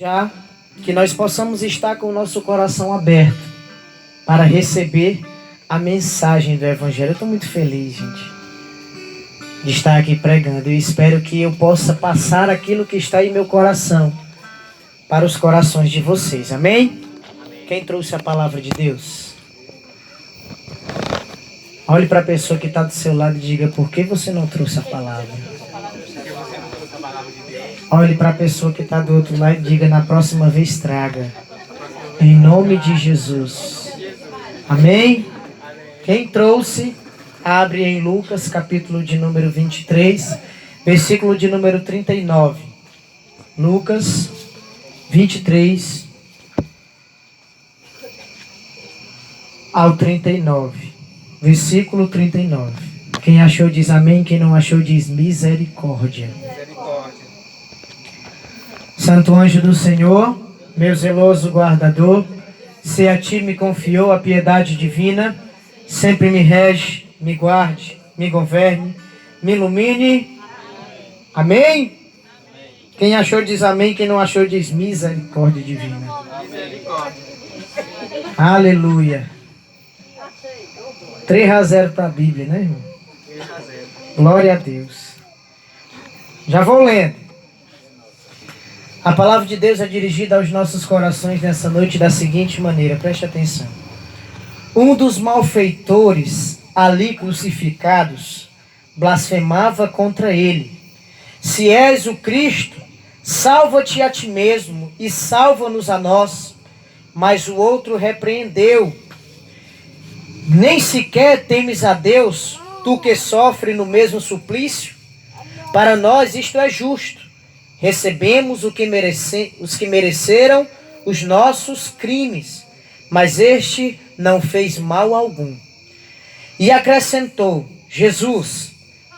Já que nós possamos estar com o nosso coração aberto para receber a mensagem do Evangelho. Eu estou muito feliz, gente, de estar aqui pregando. Eu espero que eu possa passar aquilo que está em meu coração para os corações de vocês. Amém? Quem trouxe a palavra de Deus? Olhe para a pessoa que está do seu lado e diga: por que você não trouxe a palavra? Olhe para a pessoa que está do outro lado e diga: na próxima vez traga. Em nome de Jesus. Amém? Quem trouxe, abre em Lucas, capítulo de número 23, versículo de número 39. Lucas 23 ao 39. Versículo 39. Quem achou diz amém, quem não achou diz misericórdia. Santo anjo do Senhor, meu zeloso guardador, se a ti me confiou a piedade divina, sempre me rege, me guarde, me governe, me ilumine. Amém? Quem achou diz amém, quem não achou diz misericórdia divina. Aleluia. 3-0 para a Bíblia, né, irmão? Glória a Deus. Já vou lendo. A palavra de Deus é dirigida aos nossos corações nessa noite da seguinte maneira, preste atenção. Um dos malfeitores ali crucificados blasfemava contra ele. Se és o Cristo, salva-te a ti mesmo e salva-nos a nós. Mas o outro repreendeu. Nem sequer temes a Deus, tu que sofre no mesmo suplício? Para nós isto é justo. Recebemos os que mereceram os nossos crimes, mas este não fez mal algum. E acrescentou: Jesus,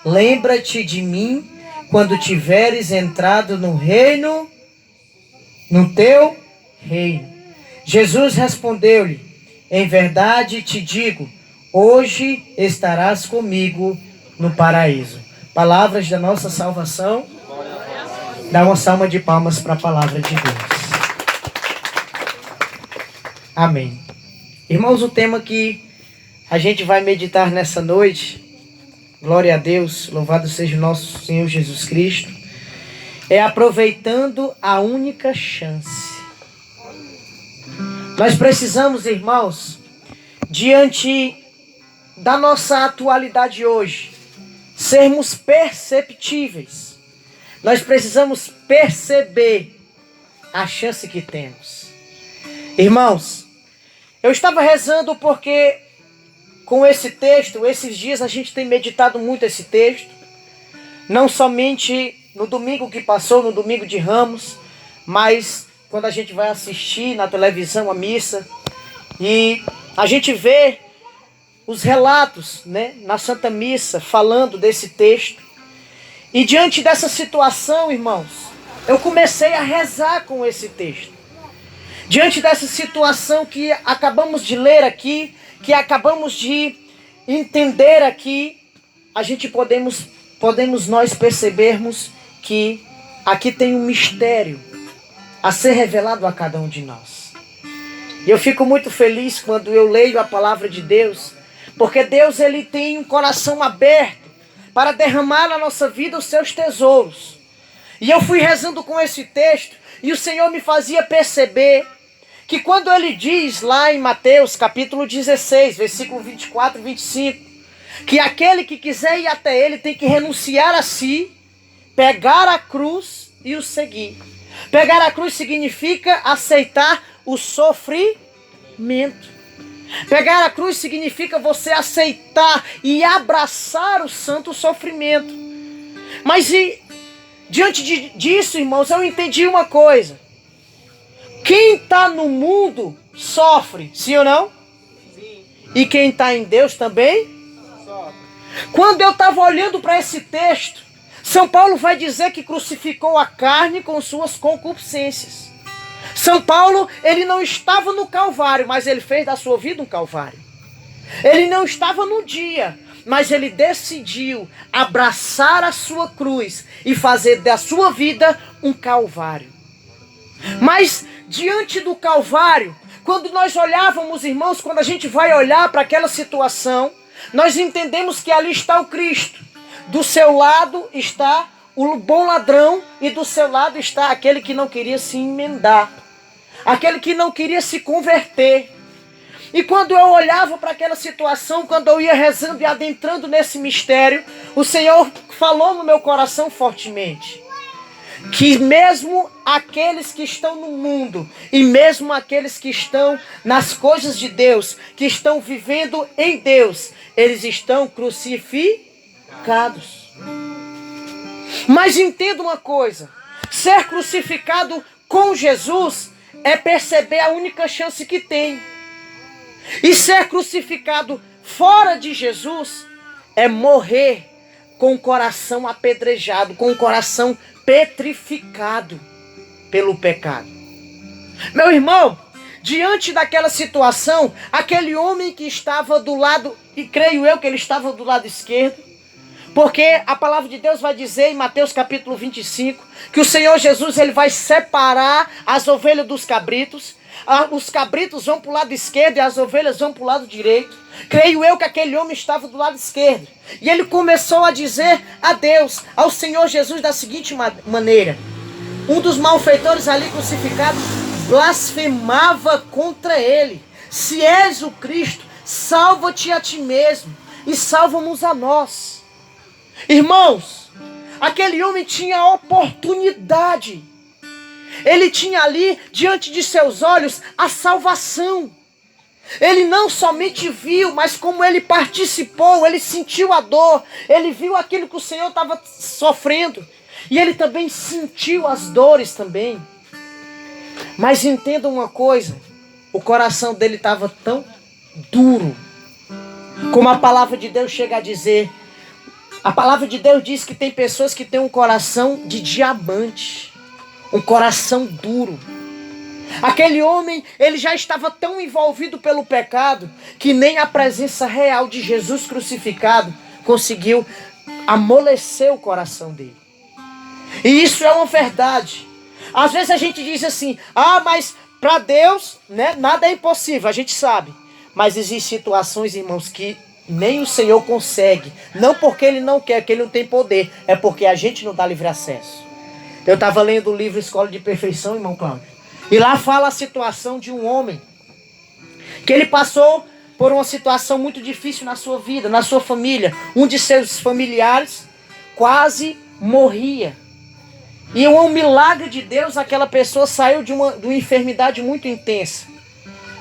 lembra-te de mim quando tiveres entrado no teu reino. Jesus respondeu-lhe: em verdade te digo, hoje estarás comigo no paraíso. Palavras da nossa salvação. Dá uma salva de palmas para a palavra de Deus. Amém. Irmãos, o tema que a gente vai meditar nessa noite, glória a Deus, louvado seja o nosso Senhor Jesus Cristo, é aproveitando a única chance. Nós precisamos, irmãos, diante da nossa atualidade hoje, sermos perceptíveis. Nós precisamos perceber a chance que temos. Irmãos, eu estava rezando porque com esse texto, esses dias a gente tem meditado muito esse texto. Não somente no domingo que passou, no domingo de Ramos, mas quando a gente vai assistir na televisão a missa e a gente vê os relatos, né, na Santa Missa falando desse texto. E diante dessa situação, irmãos, eu comecei a rezar com esse texto. Diante dessa situação que acabamos de ler aqui, que acabamos de entender aqui, a gente podemos nós percebermos que aqui tem um mistério a ser revelado a cada um de nós. E eu fico muito feliz quando eu leio a palavra de Deus, porque Deus ele tem um coração aberto para derramar na nossa vida os seus tesouros. E eu fui rezando com esse texto, e o Senhor me fazia perceber que quando ele diz lá em Mateus capítulo 16, versículo 24 e 25, que aquele que quiser ir até ele tem que renunciar a si, pegar a cruz e o seguir. Pegar a cruz significa aceitar o sofrimento. Pegar a cruz significa você aceitar e abraçar o santo sofrimento. Mas diante disso, irmãos, eu entendi uma coisa. Quem está no mundo sofre, sim ou não? Sim. E quem está em Deus também? Sofre. Quando eu estava olhando para esse texto, São Paulo vai dizer que crucificou a carne com suas concupiscências. São Paulo, ele não estava no Calvário, mas ele fez da sua vida um Calvário. Ele não estava no dia, mas ele decidiu abraçar a sua cruz e fazer da sua vida um Calvário. Mas Mas diante do Calvário, quando nós olhávamos, irmãos, quando a gente vai olhar para aquela situação, nós entendemos que ali está o Cristo. Do seu lado está o bom ladrão e do seu lado está aquele que não queria se emendar, aquele que não queria se converter. E quando eu olhava para aquela situação, quando eu ia rezando e adentrando nesse mistério, o Senhor falou no meu coração fortemente que mesmo aqueles que estão no mundo e mesmo aqueles que estão nas coisas de Deus, que estão vivendo em Deus, eles estão crucificados. Mas entenda uma coisa, ser crucificado com Jesus é perceber a única chance que tem. E ser crucificado fora de Jesus é morrer com o coração apedrejado, com o coração petrificado pelo pecado. Meu irmão, diante daquela situação, aquele homem que estava do lado, e creio eu que ele estava do lado esquerdo, porque a palavra de Deus vai dizer em Mateus capítulo 25, que o Senhor Jesus ele vai separar as ovelhas dos cabritos. Os cabritos vão para o lado esquerdo e as ovelhas vão para o lado direito. Creio eu que aquele homem estava do lado esquerdo. E ele começou a dizer a Deus, ao Senhor Jesus, da seguinte maneira. Um dos malfeitores ali crucificado blasfemava contra ele. Se és o Cristo, salva-te a ti mesmo e salva-nos a nós. Irmãos, aquele homem tinha a oportunidade. Ele tinha ali, diante de seus olhos, a salvação. Ele não somente viu, mas como ele participou, ele sentiu a dor, ele viu aquilo que o Senhor estava sofrendo. E ele também sentiu as dores também. Mas entenda uma coisa, o coração dele estava tão duro, como a palavra de Deus chega a dizer. A palavra de Deus diz que tem pessoas que têm um coração de diamante. Um coração duro. Aquele homem, ele já estava tão envolvido pelo pecado que nem a presença real de Jesus crucificado conseguiu amolecer o coração dele. E isso é uma verdade. Às vezes a gente diz assim, mas para Deus, né, nada é impossível, a gente sabe. Mas existem situações, irmãos, que nem o Senhor consegue. Não porque Ele não quer, que Ele não tem poder, é porque a gente não dá livre acesso. Eu estava lendo o livro Escola de Perfeição, irmão Cláudio. E lá fala a situação de um homem. Que ele passou por uma situação muito difícil na sua vida, na sua família. Um de seus familiares quase morria. E um milagre de Deus, aquela pessoa saiu de uma enfermidade muito intensa.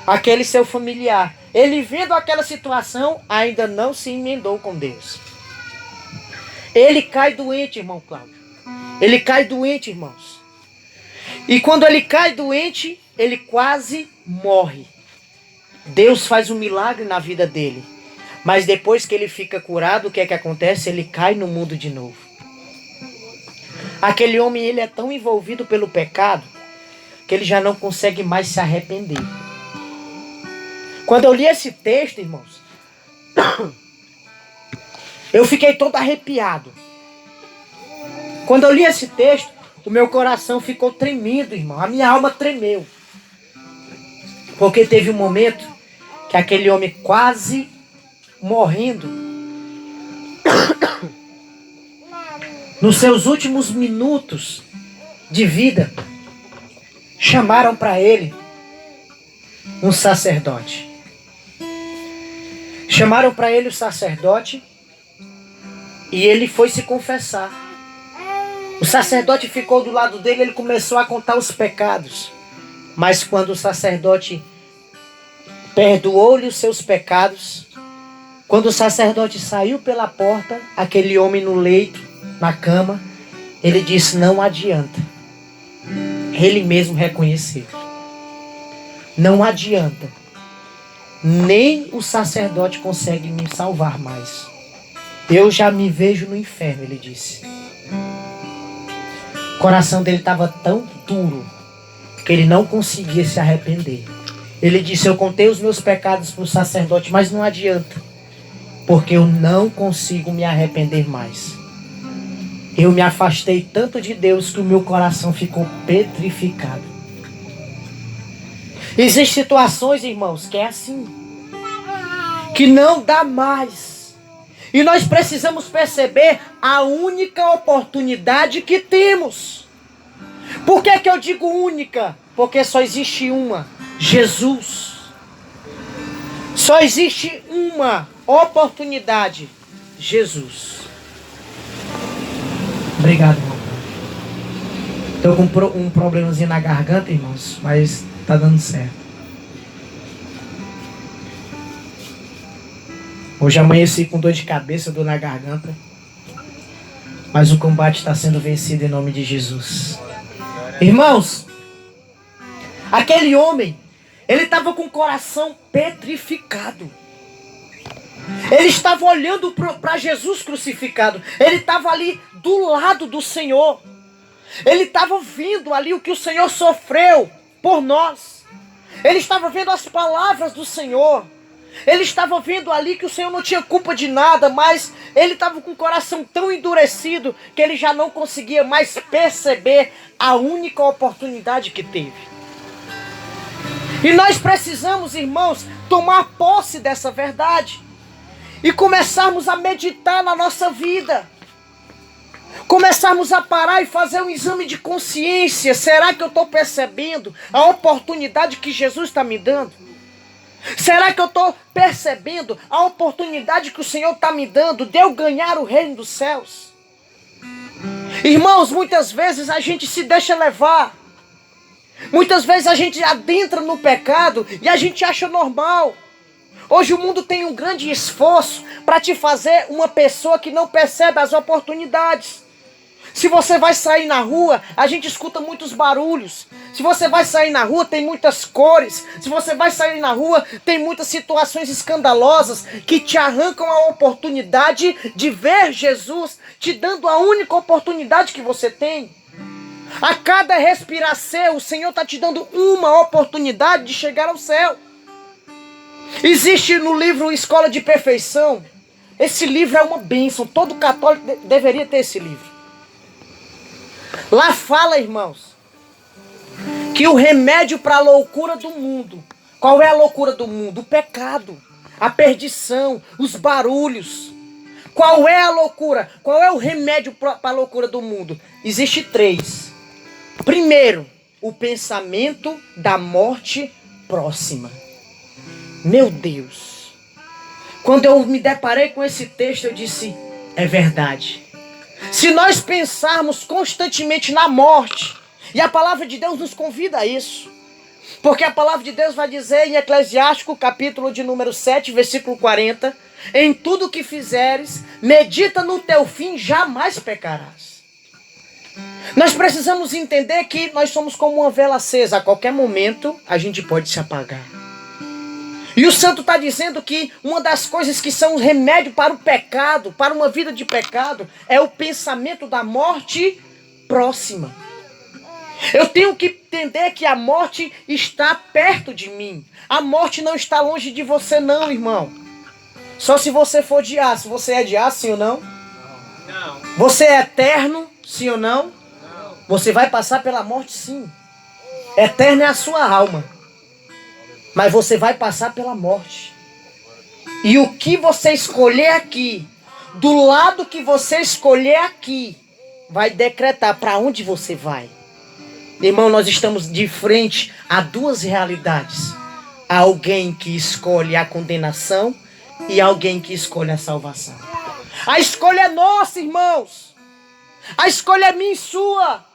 Aquele seu familiar. Ele vendo aquela situação, ainda não se emendou com Deus. Ele cai doente, irmão Cláudio. Ele cai doente, irmãos. E quando ele cai doente, ele quase morre. Deus faz um milagre na vida dele. Mas depois que ele fica curado, o que é que acontece? Ele cai no mundo de novo. Aquele homem, ele é tão envolvido pelo pecado que ele já não consegue mais se arrepender. Quando eu li esse texto, irmãos, eu fiquei todo arrepiado. Quando eu li esse texto, o meu coração ficou tremido, irmão. A minha alma tremeu. Porque teve um momento que aquele homem quase morrendo, nos seus últimos minutos de vida, chamaram para ele um sacerdote. Chamaram para ele o sacerdote e ele foi se confessar. O sacerdote ficou do lado dele, ele começou a contar os pecados. Mas quando o sacerdote perdoou-lhe os seus pecados, quando o sacerdote saiu pela porta, aquele homem no leito, na cama, ele disse, não adianta. Ele mesmo reconheceu. Não adianta. Nem o sacerdote consegue me salvar mais. Eu já me vejo no inferno, ele disse. O coração dele estava tão duro que ele não conseguia se arrepender. Ele disse, eu contei os meus pecados para o sacerdote, mas não adianta, porque eu não consigo me arrepender mais. Eu me afastei tanto de Deus que o meu coração ficou petrificado. Existem situações, irmãos, que é assim, que não dá mais. E nós precisamos perceber a única oportunidade que temos. Por que que eu digo única? Porque só existe uma, Jesus. Só existe uma oportunidade, Jesus. Obrigado, irmão. Estou com um problemazinho na garganta, irmãos, mas tá dando certo. Hoje amanheci com dor de cabeça, dor na garganta. Mas o combate está sendo vencido em nome de Jesus. Irmãos, aquele homem, ele estava com o coração petrificado. Ele estava olhando para Jesus crucificado. Ele estava ali do lado do Senhor. Ele estava vendo ali o que o Senhor sofreu por nós. Ele estava vendo as palavras do Senhor. Ele estava vendo ali que o Senhor não tinha culpa de nada, mas ele estava com o coração tão endurecido que ele já não conseguia mais perceber a única oportunidade que teve. E nós precisamos, irmãos, tomar posse dessa verdade e começarmos a meditar na nossa vida. Começarmos a parar e fazer um exame de consciência. Será que eu estou percebendo a oportunidade que Jesus está me dando? Será que eu estou percebendo a oportunidade que o Senhor está me dando de eu ganhar o reino dos céus? Irmãos, muitas vezes a gente se deixa levar. Muitas vezes a gente adentra no pecado e a gente acha normal. Hoje o mundo tem um grande esforço para te fazer uma pessoa que não percebe as oportunidades. Se você vai sair na rua, a gente escuta muitos barulhos. Se você vai sair na rua, tem muitas cores. Se você vai sair na rua, tem muitas situações escandalosas que te arrancam a oportunidade de ver Jesus, te dando a única oportunidade que você tem. A cada respirar seu, o Senhor está te dando uma oportunidade de chegar ao céu. Existe no livro Escola de Perfeição. Esse livro é uma bênção. Todo católico deveria ter esse livro. Lá fala, irmãos, que o remédio para a loucura do mundo. Qual é a loucura do mundo? O pecado, a perdição, os barulhos. Qual é a loucura? Qual é o remédio para a loucura do mundo? Existe 3. Primeiro, o pensamento da morte próxima. Meu Deus. Quando eu me deparei com esse texto, eu disse, é verdade. Se nós pensarmos constantemente na morte, e a palavra de Deus nos convida a isso, porque a palavra de Deus vai dizer em Eclesiástico, capítulo de número 7, versículo 40, em tudo que fizeres, medita no teu fim, jamais pecarás. Nós precisamos entender que nós somos como uma vela acesa, a qualquer momento a gente pode se apagar. E o santo está dizendo que uma das coisas que são um remédio para o pecado, para uma vida de pecado, é o pensamento da morte próxima. Eu tenho que entender que a morte está perto de mim. A morte não está longe de você não, irmão. Só se você for de aço. Você é de aço, sim ou não? Não. Você é eterno, sim ou não? Não. Você vai passar pela morte, sim. Eterna é a sua alma. Mas você vai passar pela morte. E o que você escolher aqui, do lado que você escolher aqui, vai decretar para onde você vai. Irmão, nós estamos de frente a 2 realidades. Há alguém que escolhe a condenação e alguém que escolhe a salvação. A escolha é nossa, irmãos. A escolha é minha e sua.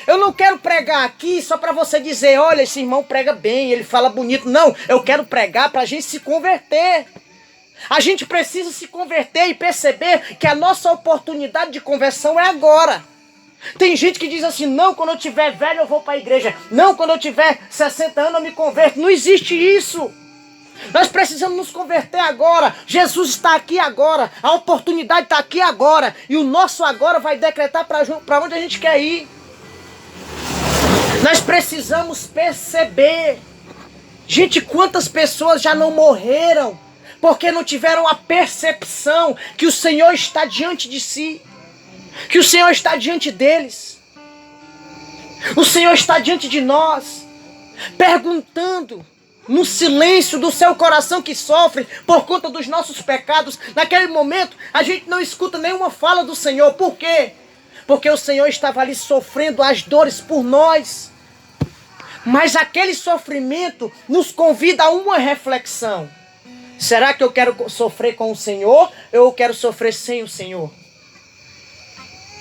Eu não quero pregar aqui só para você dizer, olha, esse irmão prega bem, ele fala bonito. Não, eu quero pregar para a gente se converter. A gente precisa se converter e perceber que a nossa oportunidade de conversão é agora. Tem gente que diz assim, não, quando eu tiver velho eu vou para a igreja. Não, quando eu tiver 60 anos eu me converto. Não existe isso. Nós precisamos nos converter agora. Jesus está aqui agora. A oportunidade está aqui agora. E o nosso agora vai decretar para onde a gente quer ir. Nós precisamos perceber. Gente, quantas pessoas já não morreram porque não tiveram a percepção que o Senhor está diante de si, que o Senhor está diante deles, o Senhor está diante de nós. perguntando no silêncio do seu coração que sofre por conta dos nossos pecados. Naquele momento, a gente não escuta nenhuma fala do Senhor. Por quê? Porque o Senhor estava ali sofrendo as dores por nós. Mas aquele sofrimento nos convida a uma reflexão. Será que eu quero sofrer com o Senhor ou eu quero sofrer sem o Senhor?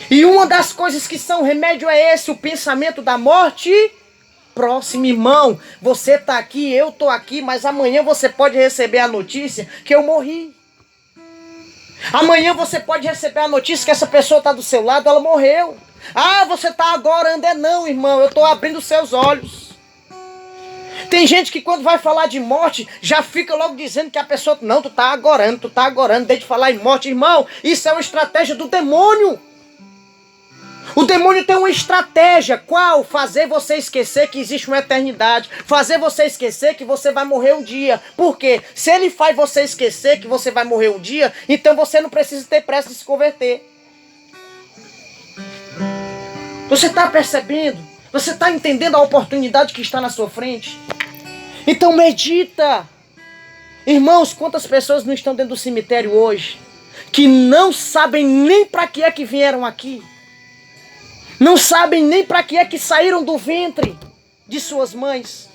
E uma das coisas que são remédio é esse, o pensamento da morte próximo. Irmão, você está aqui, eu estou aqui, mas amanhã você pode receber a notícia que eu morri. Amanhã você pode receber a notícia que essa pessoa está do seu lado, ela morreu. Ah, você está agora andando. Não, irmão, eu estou abrindo os seus olhos. Tem gente que quando vai falar de morte, já fica logo dizendo que a pessoa... Não, tu está agorando, deixa de falar em morte. Irmão, isso é uma estratégia do demônio. O demônio tem uma estratégia. Qual? Fazer você esquecer que existe uma eternidade. Fazer você esquecer que você vai morrer um dia. Por quê? Se ele faz você esquecer que você vai morrer um dia, então você não precisa ter pressa de se converter. Você está percebendo? Você está entendendo a oportunidade que está na sua frente? Então medita. Irmãos, quantas pessoas não estão dentro do cemitério hoje que não sabem nem para que é que vieram aqui? Não sabem nem para que é que saíram do ventre de suas mães.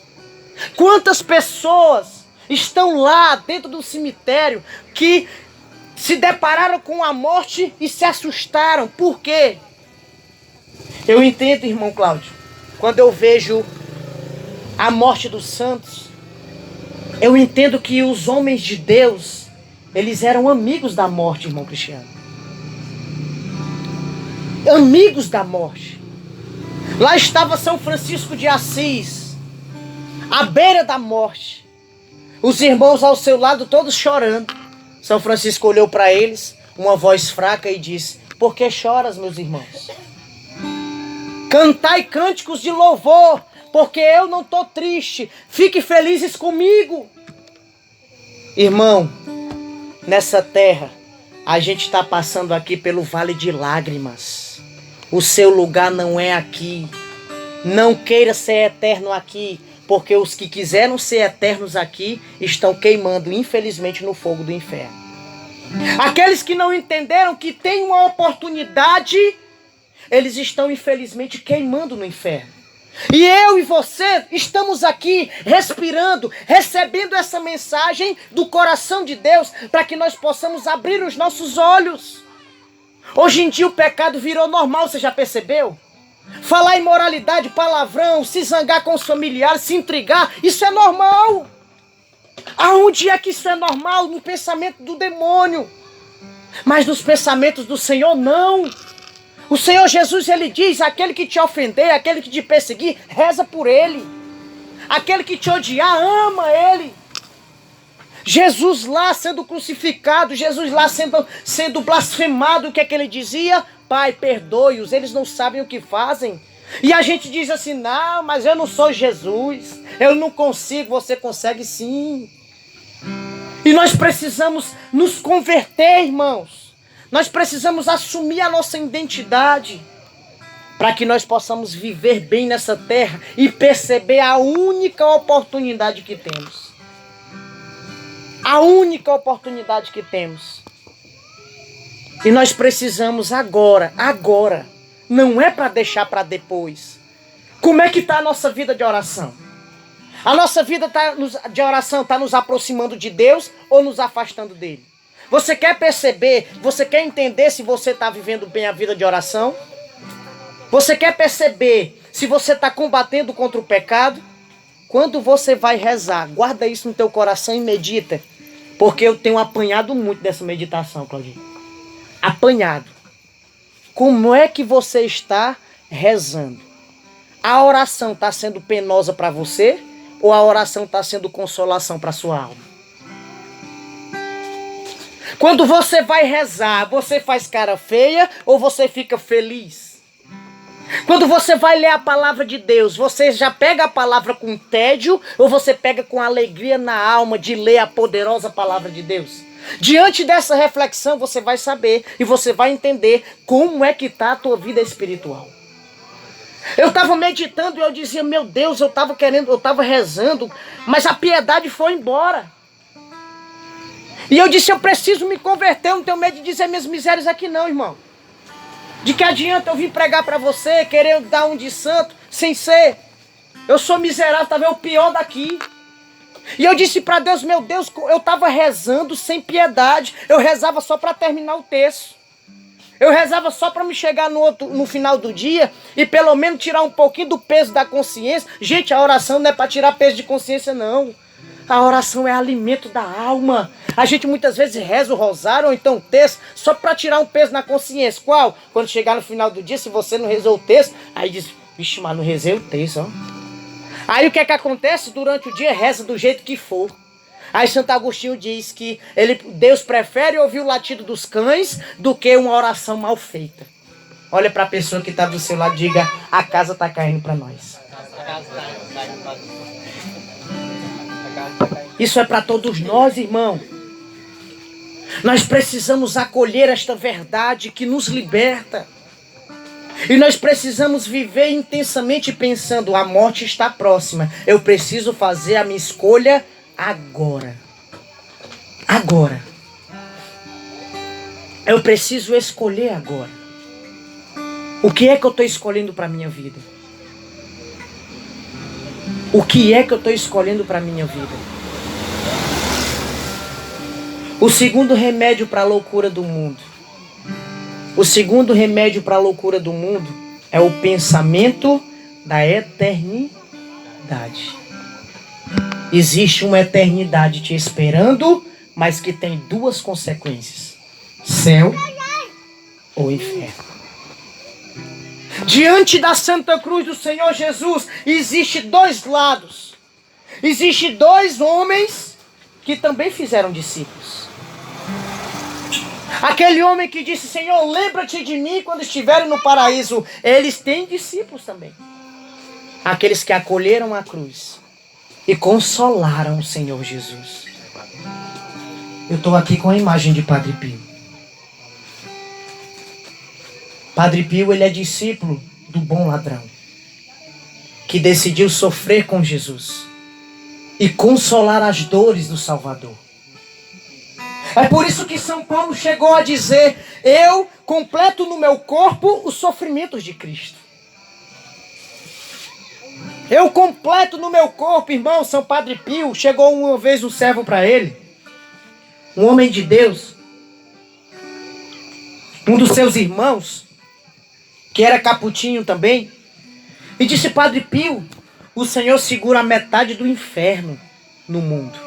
Quantas pessoas estão lá dentro do cemitério que se depararam com a morte e se assustaram. Por quê? Eu entendo, irmão Cláudio, quando eu vejo a morte dos santos, eu entendo que os homens de Deus, eles eram amigos da morte, irmão Cristiano. Amigos da morte. Lá estava São Francisco de Assis, à beira da morte. Os irmãos ao seu lado todos chorando. São Francisco olhou para eles, uma voz fraca, e disse: por que choras, meus irmãos? Cantai cânticos de louvor, porque eu não estou triste. Fiquem felizes comigo. Irmão, nessa terra, a gente está passando aqui pelo vale de lágrimas. O seu lugar não é aqui. Não queira ser eterno aqui, porque os que quiseram ser eternos aqui estão queimando, infelizmente, no fogo do inferno. Aqueles que não entenderam que tem uma oportunidade, eles estão, infelizmente, queimando no inferno. E eu e você estamos aqui respirando, recebendo essa mensagem do coração de Deus, para que nós possamos abrir os nossos olhos. Hoje em dia o pecado virou normal, você já percebeu? Falar imoralidade, palavrão, se zangar com os familiares, se intrigar, isso é normal. Aonde é que isso é normal? No pensamento do demônio. Mas nos pensamentos do Senhor, não. O Senhor Jesus, ele diz: aquele que te ofender, aquele que te perseguir, reza por ele. Aquele que te odiar, ama ele. Jesus lá sendo crucificado, Jesus lá sendo blasfemado, o que é que ele dizia? Pai, perdoe-os, eles não sabem o que fazem. E a gente diz assim: não, mas eu não sou Jesus, eu não consigo. Você consegue sim. E nós precisamos nos converter, irmãos. Nós precisamos assumir a nossa identidade, para que nós possamos viver bem nessa terra e perceber a única oportunidade que temos. A única oportunidade que temos. E nós precisamos agora. Não é para deixar para depois. Como é que está a nossa vida de oração? A nossa vida de oração está nos aproximando de Deus ou nos afastando dele? Você quer perceber, você quer entender se você está vivendo bem a vida de oração? Você quer perceber se você está combatendo contra o pecado? Quando você vai rezar, guarda isso no teu coração e medita. Porque eu tenho apanhado muito dessa meditação, Claudinho. Apanhado. Como é que você está rezando? A oração está sendo penosa para você? Ou a oração está sendo consolação para sua alma? Quando você vai rezar, você faz cara feia ou você fica feliz? Quando você vai ler a palavra de Deus, você já pega a palavra com tédio ou você pega com alegria na alma de ler a poderosa palavra de Deus? Diante dessa reflexão você vai saber e você vai entender como é que está a tua vida espiritual. Eu estava meditando e eu dizia, meu Deus, eu estava rezando, mas a piedade foi embora. E eu disse, eu preciso me converter, eu não tenho medo de dizer minhas misérias aqui não, irmão. De que adianta eu vir pregar para você, querer dar um de santo, sem ser? Eu sou miserável, talvez o pior daqui. E eu disse para Deus, meu Deus, eu estava rezando sem piedade, eu rezava só para terminar o texto. Eu rezava só para me chegar no final do dia e pelo menos tirar um pouquinho do peso da consciência. Gente, a oração não é para tirar peso de consciência, não. A oração é alimento da alma. A gente muitas vezes reza o rosário ou então o texto só para tirar um peso na consciência. Qual? Quando chegar no final do dia, se você não rezou o texto, aí diz, vixe, mas não rezei o texto, ó. Aí o que é que acontece? Durante o dia reza do jeito que for. Aí Santo Agostinho diz que Deus prefere ouvir o latido dos cães do que uma oração mal feita. Olha para a pessoa que está do seu lado e diga, a casa está caindo para nós. Isso é para todos nós, irmão. Nós precisamos acolher esta verdade que nos liberta. E nós precisamos viver intensamente pensando, a morte está próxima. Eu preciso fazer a minha escolha agora. Agora. Eu preciso escolher agora. O que é que eu estou escolhendo para a minha vida? O que é que eu estou escolhendo para a minha vida? O segundo remédio para a loucura do mundo. O segundo remédio para a loucura do mundo é o pensamento da eternidade. Existe uma eternidade te esperando, mas que tem duas consequências: céu ou inferno. Diante da Santa Cruz do Senhor Jesus, existe dois lados. Existe dois homens que também fizeram discípulos. Aquele homem que disse, Senhor, lembra-te de mim quando estiverem no paraíso. Eles têm discípulos também. Aqueles que acolheram a cruz e consolaram o Senhor Jesus. Eu estou aqui com a imagem de Padre Pio. Padre Pio, ele é discípulo do bom ladrão, que decidiu sofrer com Jesus e consolar as dores do Salvador. É por isso que São Paulo chegou a dizer, eu completo no meu corpo os sofrimentos de Cristo. Eu completo no meu corpo, irmão. São Padre Pio, chegou uma vez um servo para ele, um homem de Deus, um dos seus irmãos, que era capuchinho também, e disse, Padre Pio, o Senhor segura a metade do inferno no mundo.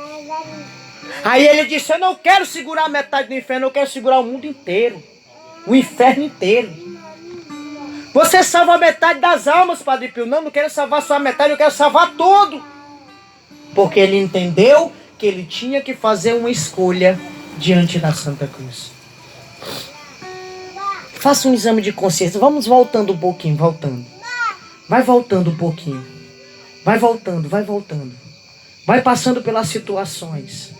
Aí ele disse, eu não quero segurar a metade do inferno, eu quero segurar o mundo inteiro, o inferno inteiro. Você salva a metade das almas, Padre Pio. Não quero salvar só a metade, eu quero salvar tudo. Porque ele entendeu que ele tinha que fazer uma escolha diante da Santa Cruz. Faça um exame de consciência. Vamos voltando um pouquinho, voltando. Vai voltando um pouquinho. Vai voltando, vai voltando. Vai passando pelas situações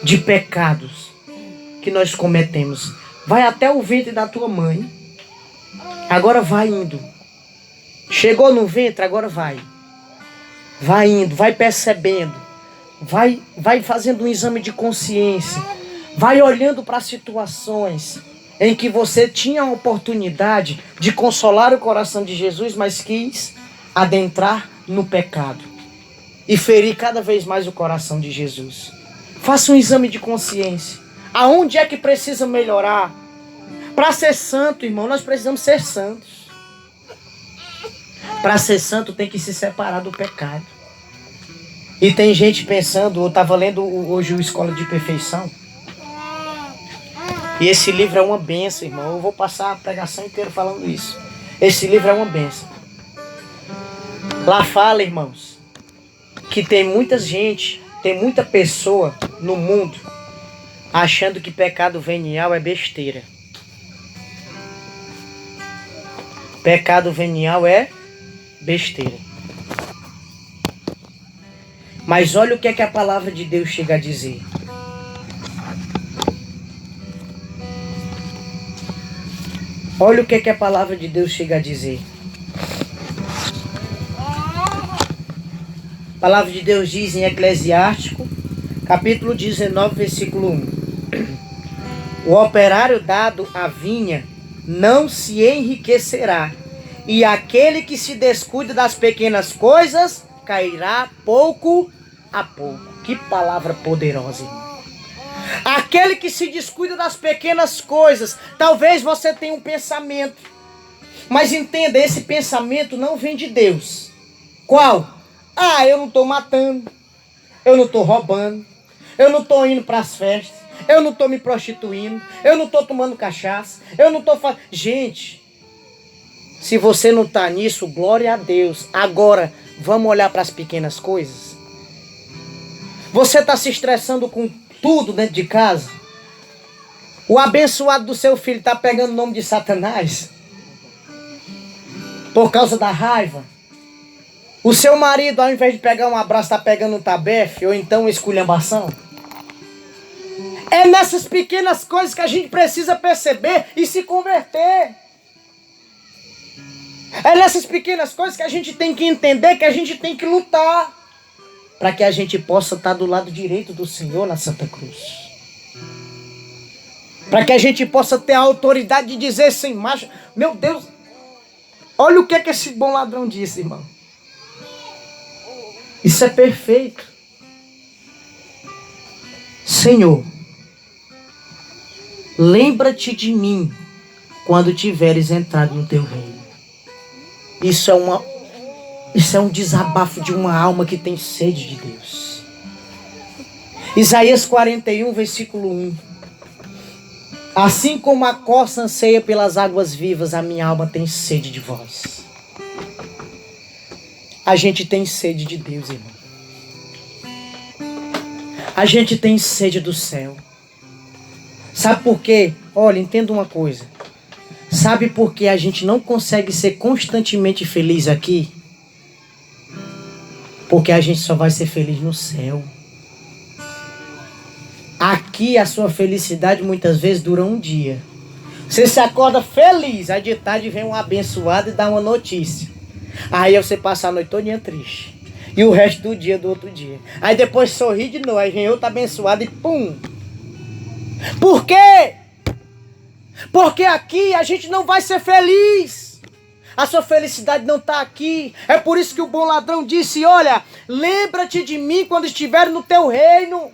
de pecados que nós cometemos. Vai até o ventre da tua mãe. Agora vai indo. Chegou no ventre, agora vai. Vai indo, vai percebendo. Vai fazendo um exame de consciência. Vai olhando para situações em que você tinha a oportunidade de consolar o coração de Jesus, mas quis adentrar no pecado e ferir cada vez mais o coração de Jesus. Faça um exame de consciência. Aonde é que precisa melhorar? Para ser santo, irmão, nós precisamos ser santos. Para ser santo tem que se separar do pecado. E tem gente pensando, eu estava lendo hoje o Escola de Perfeição. E esse livro é uma benção, irmão. Eu vou passar a pregação inteira falando isso. Esse livro é uma benção. Lá fala, irmãos, que tem muita gente, tem muita pessoa no mundo achando que pecado venial é besteira. Pecado venial é besteira. Mas olha o que é que a palavra de Deus chega a dizer. Olha o que é que a palavra de Deus chega a dizer. A palavra de Deus diz em Eclesiástico, capítulo 19, versículo 1. O operário dado à vinha não se enriquecerá, e aquele que se descuida das pequenas coisas cairá pouco a pouco. Que palavra poderosa, irmão. Aquele que se descuida das pequenas coisas, talvez você tenha um pensamento, mas entenda, esse pensamento não vem de Deus. Qual? Eu não estou matando, eu não estou roubando, eu não estou indo para as festas, eu não estou me prostituindo, eu não estou tomando cachaça, eu não estou fazendo... Gente, se você não está nisso, glória a Deus. Agora, vamos olhar para as pequenas coisas. Você está se estressando com tudo dentro de casa? O abençoado do seu filho está pegando o nome de Satanás? Por causa da raiva? O seu marido, ao invés de pegar um abraço, está pegando um tabefe ou então uma esculhambação? É nessas pequenas coisas que a gente precisa perceber e se converter. É nessas pequenas coisas que a gente tem que entender, que a gente tem que lutar, para que a gente possa estar do lado direito do Senhor na Santa Cruz. Para que a gente possa ter a autoridade de dizer sem marcha. Meu Deus, olha o que esse bom ladrão disse, irmão. Isso é perfeito. Senhor, lembra-te de mim quando tiveres entrado no teu reino. Isso é um desabafo de uma alma que tem sede de Deus. Isaías 41, versículo 1. Assim como a corça anseia pelas águas vivas, a minha alma tem sede de vós. A gente tem sede de Deus, irmão. A gente tem sede do céu. Sabe por quê? Olha, entenda uma coisa. Sabe por que a gente não consegue ser constantemente feliz aqui? Porque a gente só vai ser feliz no céu. Aqui a sua felicidade muitas vezes dura um dia. Você se acorda feliz, aí de tarde vem um abençoado e dá uma notícia. Aí você passa a noite todinha triste. E o resto do dia do outro dia. Aí depois sorri de novo, aí vem outro abençoado e pum. Por quê? Porque aqui a gente não vai ser feliz. A sua felicidade não está aqui. É por isso que o bom ladrão disse, olha, lembra-te de mim quando estiver no teu reino.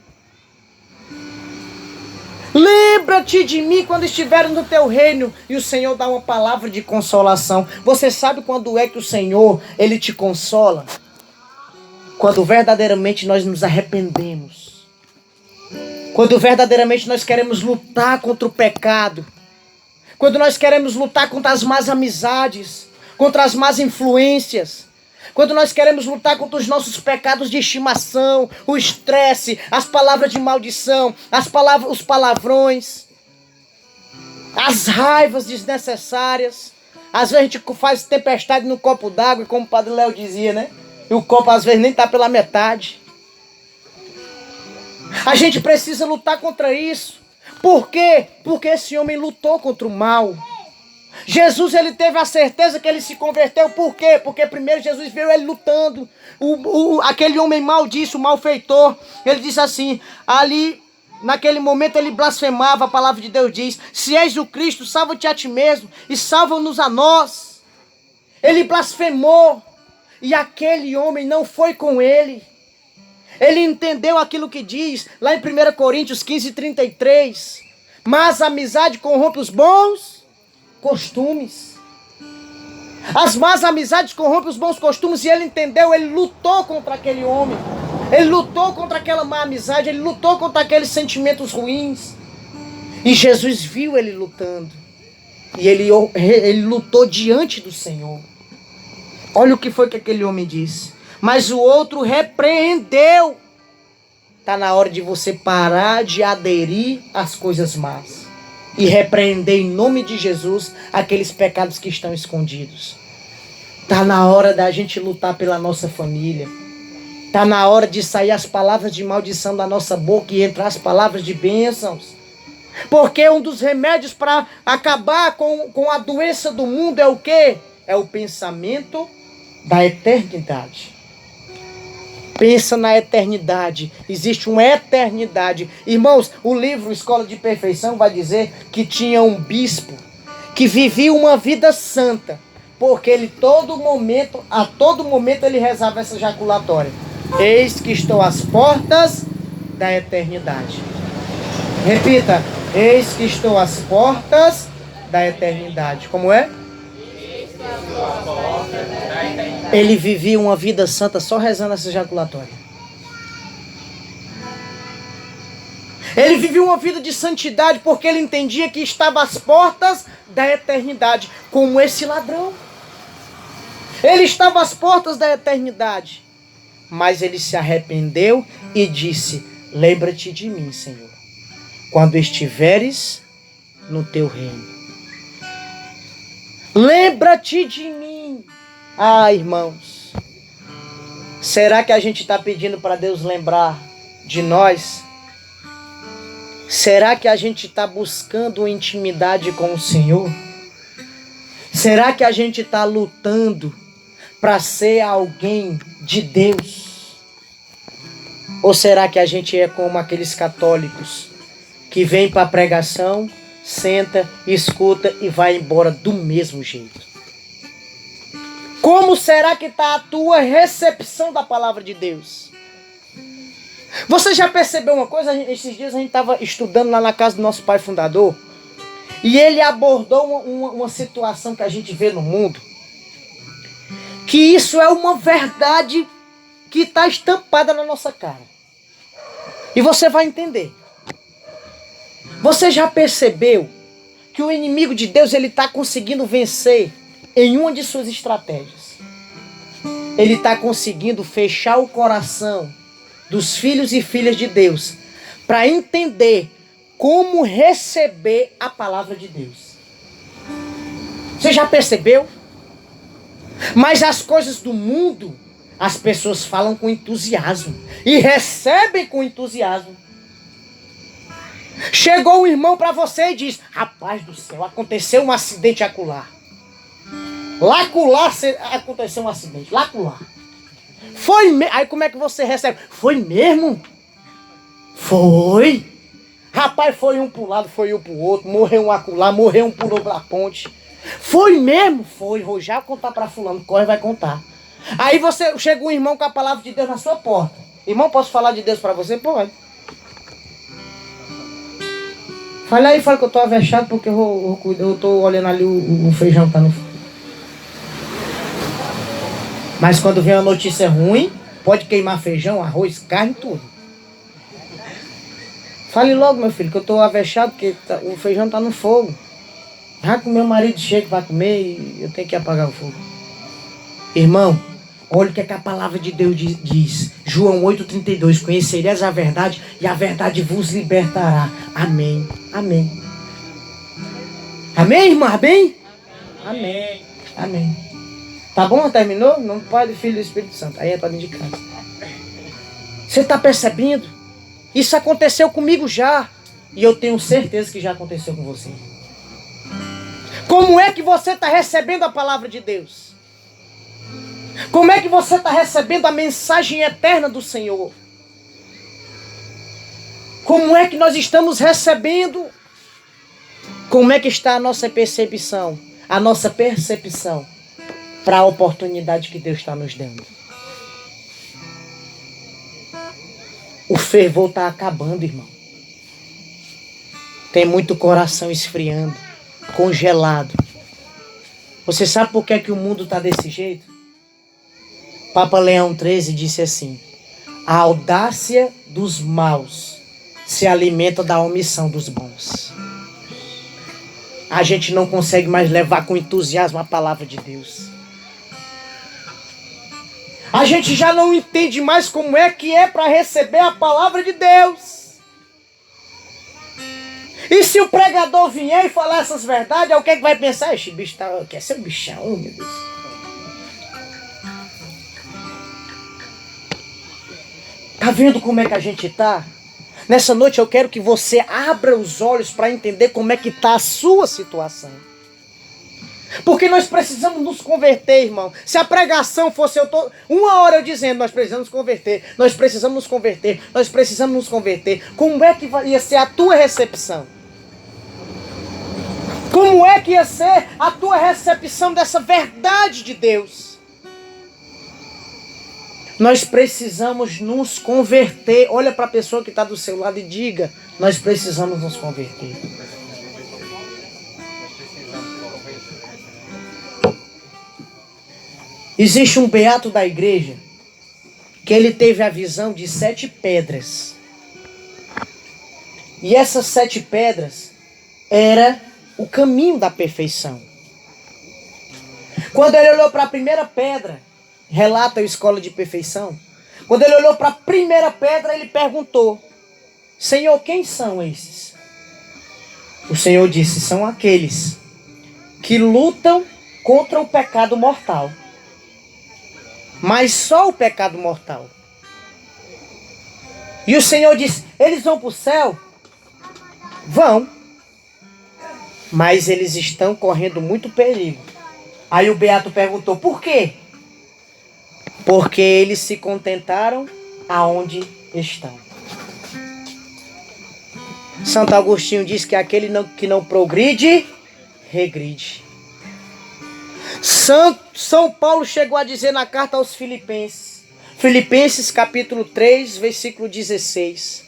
Lembra-te de mim quando estiver no teu reino. E o Senhor dá uma palavra de consolação. Você sabe quando é que o Senhor, Ele te consola? Quando verdadeiramente nós nos arrependemos. Quando verdadeiramente nós queremos lutar contra o pecado. Quando nós queremos lutar contra as más amizades, contra as más influências. Quando nós queremos lutar contra os nossos pecados de estimação, o estresse, as palavras de maldição, os palavrões, as raivas desnecessárias. Às vezes a gente faz tempestade no copo d'água, como o Padre Léo dizia, né? E o copo às vezes nem está pela metade. A gente precisa lutar contra isso. Por quê? Porque esse homem lutou contra o mal. Jesus, ele teve a certeza que ele se converteu. Por quê? Porque primeiro Jesus viu ele lutando. Aquele homem mau disse, o malfeitor, ele disse assim, ali, naquele momento ele blasfemava, a palavra de Deus diz, se és o Cristo, salva-te a ti mesmo e salva-nos a nós. Ele blasfemou e aquele homem não foi com ele. Ele entendeu aquilo que diz lá em 1 Coríntios 15:33. Mas a amizade corrompe os bons costumes. As más amizades corrompem os bons costumes. E ele entendeu, ele lutou contra aquele homem. Ele lutou contra aquela má amizade. Ele lutou contra aqueles sentimentos ruins. E Jesus viu ele lutando. E ele lutou diante do Senhor. Olha o que foi que aquele homem disse. Mas o outro repreendeu. Está na hora de você parar de aderir às coisas más. E repreender em nome de Jesus aqueles pecados que estão escondidos. Está na hora da gente lutar pela nossa família. Está na hora de sair as palavras de maldição da nossa boca e entrar as palavras de bênçãos. Porque um dos remédios para acabar com a doença do mundo é o quê? É o pensamento da eternidade. Pensa na eternidade. Existe uma eternidade. Irmãos, o livro Escola de Perfeição vai dizer que tinha um bispo que vivia uma vida santa, porque ele a todo momento ele rezava essa jaculatória: eis que estou às portas da eternidade. Repita: eis que estou às portas da eternidade. Como é? Ele vivia uma vida santa só rezando essa jaculatória. Ele vivia uma vida de santidade porque ele entendia que estava às portas da eternidade, como esse ladrão. Ele estava às portas da eternidade, mas ele se arrependeu e disse: lembra-te de mim, Senhor, quando estiveres no teu reino. Lembra-te de mim. Ah, irmãos, será que a gente está pedindo para Deus lembrar de nós? Será que a gente está buscando intimidade com o Senhor? Será que a gente está lutando para ser alguém de Deus? Ou será que a gente é como aqueles católicos que vêm para a pregação, senta, escuta e vai embora do mesmo jeito? Como será que está a tua recepção da palavra de Deus? Você já percebeu uma coisa? Esses dias a gente estava estudando lá na casa do nosso pai fundador e ele abordou uma situação que a gente vê no mundo, que isso é uma verdade que está estampada na nossa cara. E você vai entender. Você já percebeu que o inimigo de Deus ele está conseguindo vencer em uma de suas estratégias? Ele está conseguindo fechar o coração dos filhos e filhas de Deus para entender como receber a palavra de Deus. Você já percebeu? Mas as coisas do mundo, as pessoas falam com entusiasmo e recebem com entusiasmo. Chegou um irmão para você e diz: rapaz do céu, aconteceu um acidente acolá. Lacular aconteceu um acidente, lacular. Aí como é que você recebe? Foi mesmo? Foi. Rapaz, foi um para um lado, foi um para o outro. Morreu um acolá, morreu um pulou pela ponte. Foi mesmo? Foi. Vou já contar para fulano, corre vai contar. Aí chega um irmão com a palavra de Deus na sua porta. Irmão, posso falar de Deus para você? Pode. Fala aí, fala que eu tô avexado porque eu tô olhando ali o feijão que tá no fogo. Mas quando vem uma notícia ruim, pode queimar feijão, arroz, carne, tudo. Fale logo, meu filho, que eu tô avexado porque o feijão tá no fogo. Já que o meu marido chega vai comer e eu tenho que apagar o fogo. Irmão, olha o que a palavra de Deus diz. João 8,32. Conhecereis a verdade e a verdade vos libertará. Amém. Amém. Amém, irmã? Amém? Amém. Amém. Tá bom? Terminou? Não Pai, do Filho e do Espírito Santo. Aí é para dentro de casa. Você está percebendo? Isso aconteceu comigo já. E eu tenho certeza que já aconteceu com você. Como é que você está recebendo a palavra de Deus? Como é que você está recebendo a mensagem eterna do Senhor? Como é que nós estamos recebendo? Como é que está a nossa percepção? A nossa percepção para a oportunidade que Deus está nos dando. O fervor está acabando, irmão. Tem muito coração esfriando, congelado. Você sabe por que o mundo está desse jeito? Papa Leão XIII disse assim: a audácia dos maus se alimenta da omissão dos bons. A gente não consegue mais levar com entusiasmo a palavra de Deus. A gente já não entende mais como é que é para receber a palavra de Deus. E se o pregador vier e falar essas verdades, é o que é que vai pensar? Esse bicho quer ser um bichão, meu Deus. Tá vendo como é que a gente tá? Nessa noite eu quero que você abra os olhos para entender como é que tá a sua situação. Porque nós precisamos nos converter, irmão. Se a pregação fosse uma hora eu dizendo, nós precisamos nos converter, nós precisamos nos converter, nós precisamos nos converter. Como é que ia ser a tua recepção? Como é que ia ser a tua recepção dessa verdade de Deus? Nós precisamos nos converter. Olha para a pessoa que está do seu lado e diga, nós precisamos nos converter. Existe um beato da igreja que ele teve a visão de 7 pedras. E essas 7 pedras era o caminho da perfeição. Quando ele olhou para a primeira pedra, relata a escola de perfeição, quando ele olhou para a primeira pedra, ele perguntou: Senhor, quem são esses? O Senhor disse: são aqueles que lutam contra o pecado mortal. Mas só o pecado mortal. E o Senhor disse: eles vão para o céu? Vão. Mas eles estão correndo muito perigo. Aí o beato perguntou: por quê? Porque eles se contentaram aonde estão. Santo Agostinho diz que aquele que não progride, regride. São Paulo chegou a dizer na carta aos Filipenses, Filipenses capítulo 3, versículo 16.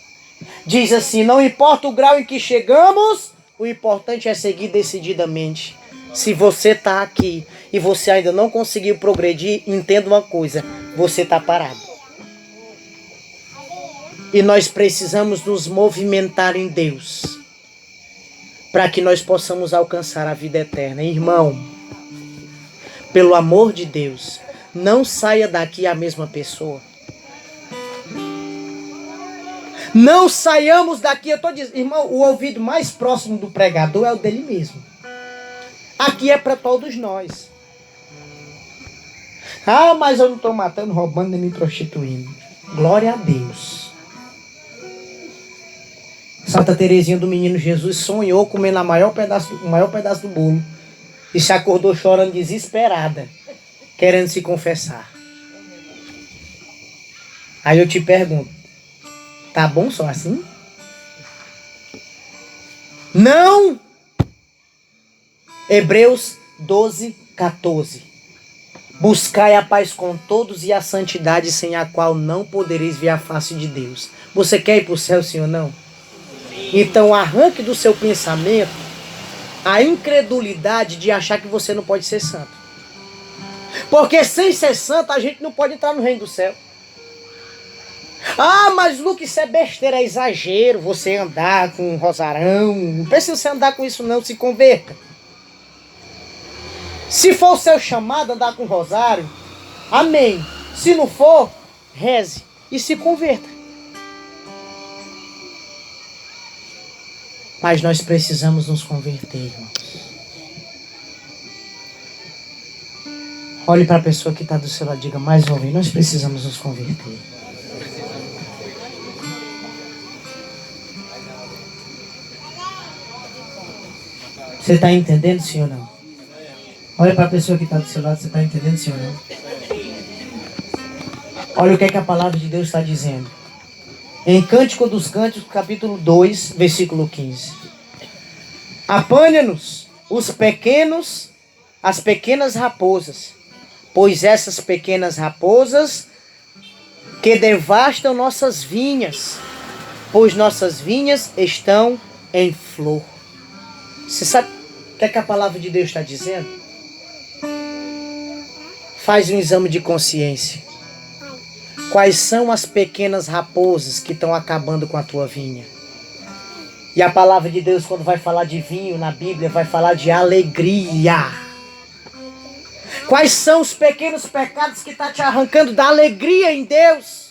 Diz assim: não importa o grau em que chegamos, o importante é seguir decididamente. Se você está aqui e você ainda não conseguiu progredir, entenda uma coisa: você está parado. E nós precisamos nos movimentar em Deus para que nós possamos alcançar a vida eterna. Irmão, pelo amor de Deus, não saia daqui a mesma pessoa. Não saiamos daqui, eu estou dizendo, irmão, o ouvido mais próximo do pregador é o dele mesmo. Aqui é para todos nós. Ah, mas eu não estou matando, roubando nem me prostituindo. Glória a Deus. Santa Teresinha do Menino Jesus sonhou comendo o maior pedaço do bolo e se acordou chorando desesperada, querendo se confessar. Aí eu te pergunto, tá bom só assim? Não! Hebreus 12, 14. Buscai a paz com todos e a santidade sem a qual não podereis ver a face de Deus. Você quer ir para o céu, sim ou não? Então arranque do seu pensamento a incredulidade de achar que você não pode ser santo. Porque sem ser santo a gente não pode entrar no reino do céu. Ah, mas Lucas, isso é besteira, é exagero você andar com um rosarão. Não precisa você andar com isso não, se converta. Se for o seu chamado andar com rosário, amém. Se não for, reze e se converta. Mas nós precisamos nos converter, irmãos. Olhe para a pessoa que está do seu lado e diga mais uma vez: nós precisamos nos converter. Você está entendendo, sim ou não? Olha para a pessoa que está do seu lado, você está entendendo, sim ou não? Olha o que é que a palavra de Deus está dizendo. Em Cântico dos Cânticos, capítulo 2, versículo 15. Apanha-nos as pequenas raposas, pois essas pequenas raposas que devastam nossas vinhas, pois nossas vinhas estão em flor. Você sabe o que é que a palavra de Deus está dizendo? Faz um exame de consciência. Quais são as pequenas raposas que estão acabando com a tua vinha? E a palavra de Deus, quando vai falar de vinho na Bíblia, vai falar de alegria. Quais são os pequenos pecados que estão te arrancando da alegria em Deus?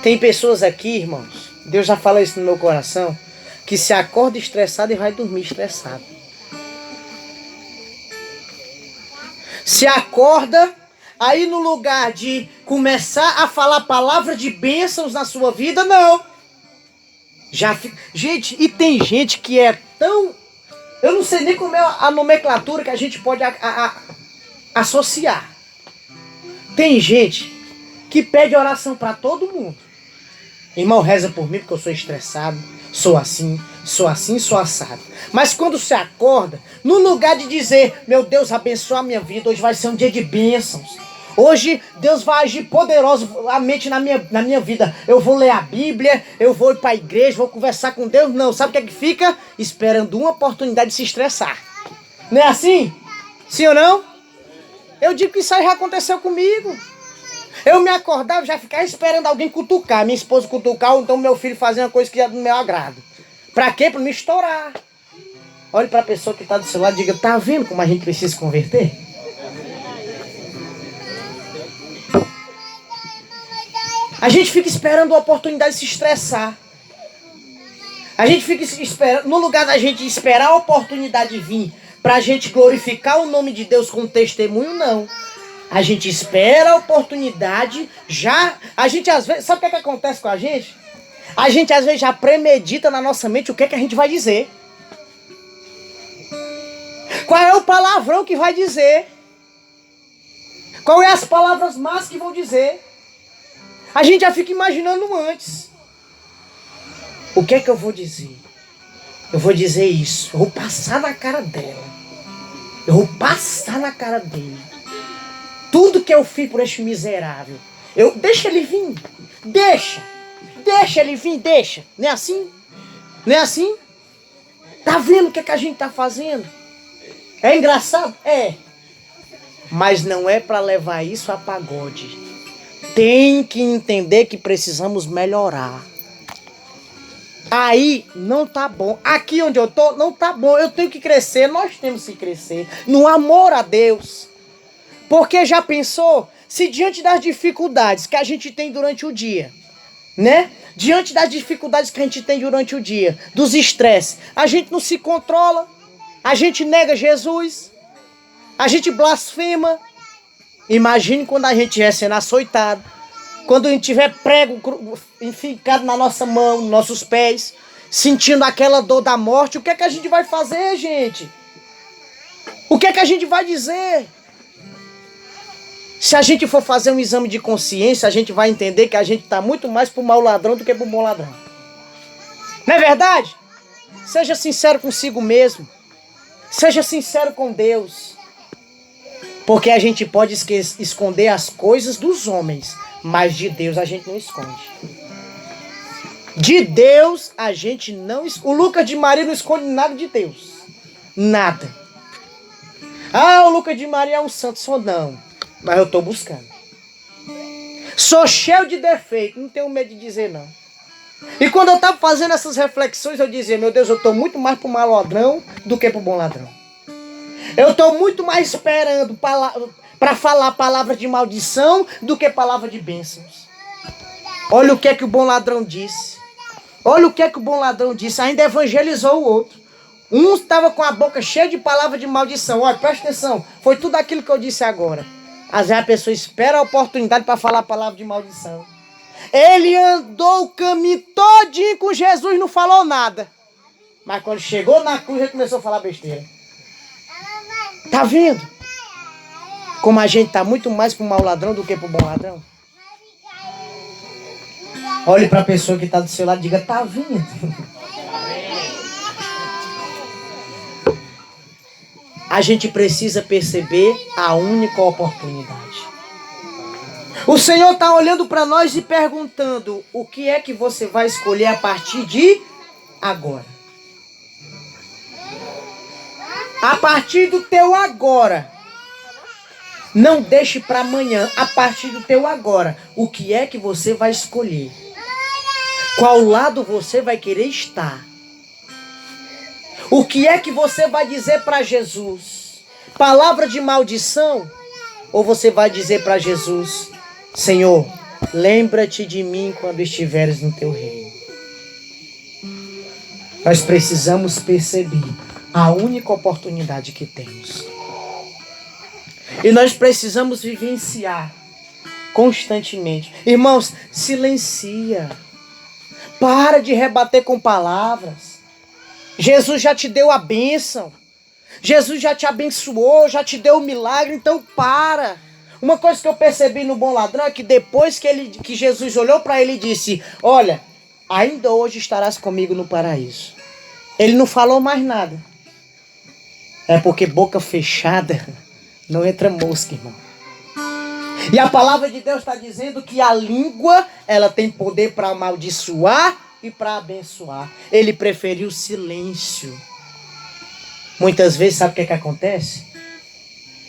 Tem pessoas aqui, irmãos, Deus já falou isso no meu coração, que se acorda estressado e vai dormir estressado. Se acorda, aí no lugar de começar a falar palavra de bênçãos na sua vida, não. Gente, e tem gente que é tão Eu não sei nem como é a nomenclatura que a gente pode associar. Tem gente que pede oração para todo mundo. Irmão, reza por mim porque eu sou estressado, sou assim, sou assado. Mas quando você acorda, no lugar de dizer, meu Deus, abençoa a minha vida, hoje vai ser um dia de bênçãos. Hoje Deus vai agir poderosamente na minha vida. Eu vou ler a Bíblia, eu vou ir para a igreja, vou conversar com Deus. Não, sabe o que é que fica? Esperando uma oportunidade de se estressar. Não é assim? Sim ou não? Eu digo que isso aí já aconteceu comigo. Eu me acordava e já ficava esperando alguém cutucar. Minha esposa cutucar, ou então meu filho fazer uma coisa que é do meu agrado. Pra quê? Pra me estourar. Olhe pra pessoa que tá do seu lado e diga, tá vendo como a gente precisa se converter? A gente fica esperando a oportunidade de se estressar. A gente fica esperando, no lugar da gente esperar a oportunidade vir pra gente glorificar o nome de Deus com testemunho, não. A gente espera a oportunidade, a gente às vezes, sabe o que acontece com a gente? A gente às vezes já premedita na nossa mente o que a gente vai dizer. Qual é o palavrão que vai dizer? Qual é as palavras más que vão dizer? A gente já fica imaginando antes. O que é que eu vou dizer? Eu vou dizer isso. Eu vou passar na cara dela. Eu vou passar na cara dele. Tudo que eu fiz por este miserável. Deixa ele vir. Deixa ele vir, deixa. Não é assim? Não é assim? Tá vendo o que a gente tá fazendo? É engraçado? É. Mas não é para levar isso a pagode. Tem que entender que precisamos melhorar. Aí não tá bom. Aqui onde eu tô não tá bom. Eu tenho que crescer. Nós temos que crescer no amor a Deus. Porque já pensou se diante das dificuldades que a gente tem durante o dia, né? Diante das dificuldades que a gente tem durante o dia, dos estresses, a gente não se controla, a gente nega Jesus, a gente blasfema. Imagine quando a gente é sendo açoitado, quando a gente tiver prego enficado na nossa mão, nos nossos pés, sentindo aquela dor da morte, o que é que a gente vai fazer, gente? O que é que a gente vai dizer? Se a gente for fazer um exame de consciência, a gente vai entender que a gente está muito mais pro mau ladrão do que pro bom ladrão. Não é verdade? Seja sincero consigo mesmo. Seja sincero com Deus. Porque a gente pode esconder as coisas dos homens, mas de Deus a gente não esconde. De Deus a gente não esconde. O Lucas de Maria não esconde nada de Deus. Nada. Ah, o Lucas de Maria é um santo. Sou não. Mas eu estou buscando. Sou cheio de defeito. Não tenho medo de dizer não. E quando eu estava fazendo essas reflexões, eu dizia, meu Deus, eu estou muito mais pro mau ladrão do que pro bom ladrão. Eu estou muito mais esperando para falar palavras de maldição do que palavras de bênçãos. Olha o que é que o bom ladrão disse. Olha o que é que o bom ladrão disse. Ainda evangelizou o outro. Um estava com a boca cheia de palavras de maldição. Olha, presta atenção. Foi tudo aquilo que eu disse agora. Às vezes a pessoa espera a oportunidade para falar a palavra de maldição. Ele andou o caminho todinho com Jesus e não falou nada. Mas quando chegou na cruz, ele começou a falar besteira. Tá vendo? Como a gente tá muito mais pro mau ladrão do que pro bom ladrão. Olhe para a pessoa que está do seu lado e diga, tá vindo. A gente precisa perceber a única oportunidade. O Senhor está olhando para nós e perguntando, o que é que você vai escolher a partir de agora? A partir do teu agora. Não deixe para amanhã. A partir do teu agora. O que é que você vai escolher? Qual lado você vai querer estar? O que é que você vai dizer para Jesus? Palavra de maldição? Ou você vai dizer para Jesus, Senhor, lembra-te de mim quando estiveres no teu reino. Nós precisamos perceber a única oportunidade que temos. E nós precisamos vivenciar constantemente. Irmãos, silencia. Para de rebater com palavras. Jesus já te deu a bênção. Jesus já te abençoou, já te deu o milagre, então para. Uma coisa que eu percebi no bom ladrão é que depois que Jesus olhou para ele e disse, olha, ainda hoje estarás comigo no paraíso. Ele não falou mais nada. É porque boca fechada não entra mosca, irmão. E a palavra de Deus está dizendo que a língua, ela tem poder para amaldiçoar e para abençoar. Ele preferiu silêncio. Muitas vezes, sabe o que acontece?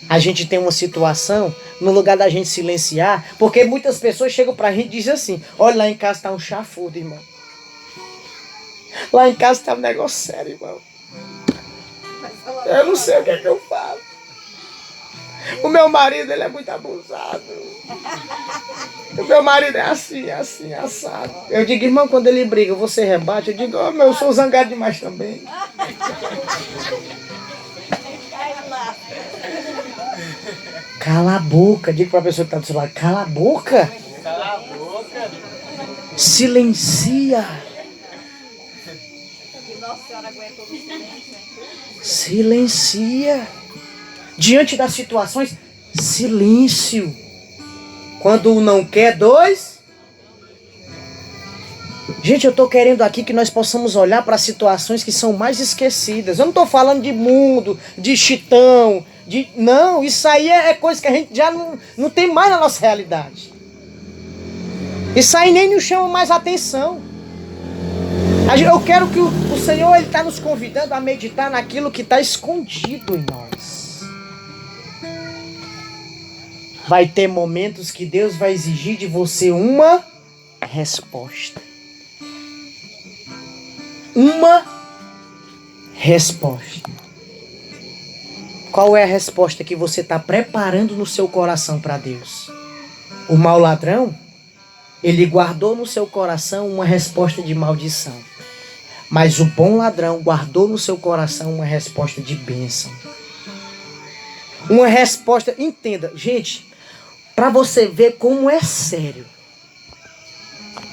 A gente tem uma situação, no lugar da gente silenciar, porque muitas pessoas chegam pra gente e dizem assim, olha, lá em casa tá um chafudo, irmão. Lá em casa tá um negócio sério, irmão. Eu não sei o que é que eu faço. O meu marido, ele é muito abusado. O meu marido é assim, assado. Eu digo, irmão, quando ele briga, você rebate. Eu digo, oh, eu sou zangado demais também. Cala a boca. Diga pra pessoa que tá do seu lado, cala a boca. Cala a boca. Silencia. Silencia. Diante das situações, silêncio. Quando um não quer, dois. Gente, eu tô querendo aqui que nós possamos olhar para situações que são mais esquecidas. Eu não tô falando de mundo, de chitão, não, isso aí é coisa que a gente já não tem mais na nossa realidade. Isso aí nem nos chama mais atenção. Eu quero que o Senhor, Ele está nos convidando a meditar naquilo que está escondido em nós. Vai ter momentos que Deus vai exigir de você uma resposta. Uma resposta. Qual é a resposta que você está preparando no seu coração para Deus? O mau ladrão, ele guardou no seu coração uma resposta de maldição. Mas o bom ladrão guardou no seu coração uma resposta de bênção. Uma resposta, entenda, gente, para você ver como é sério.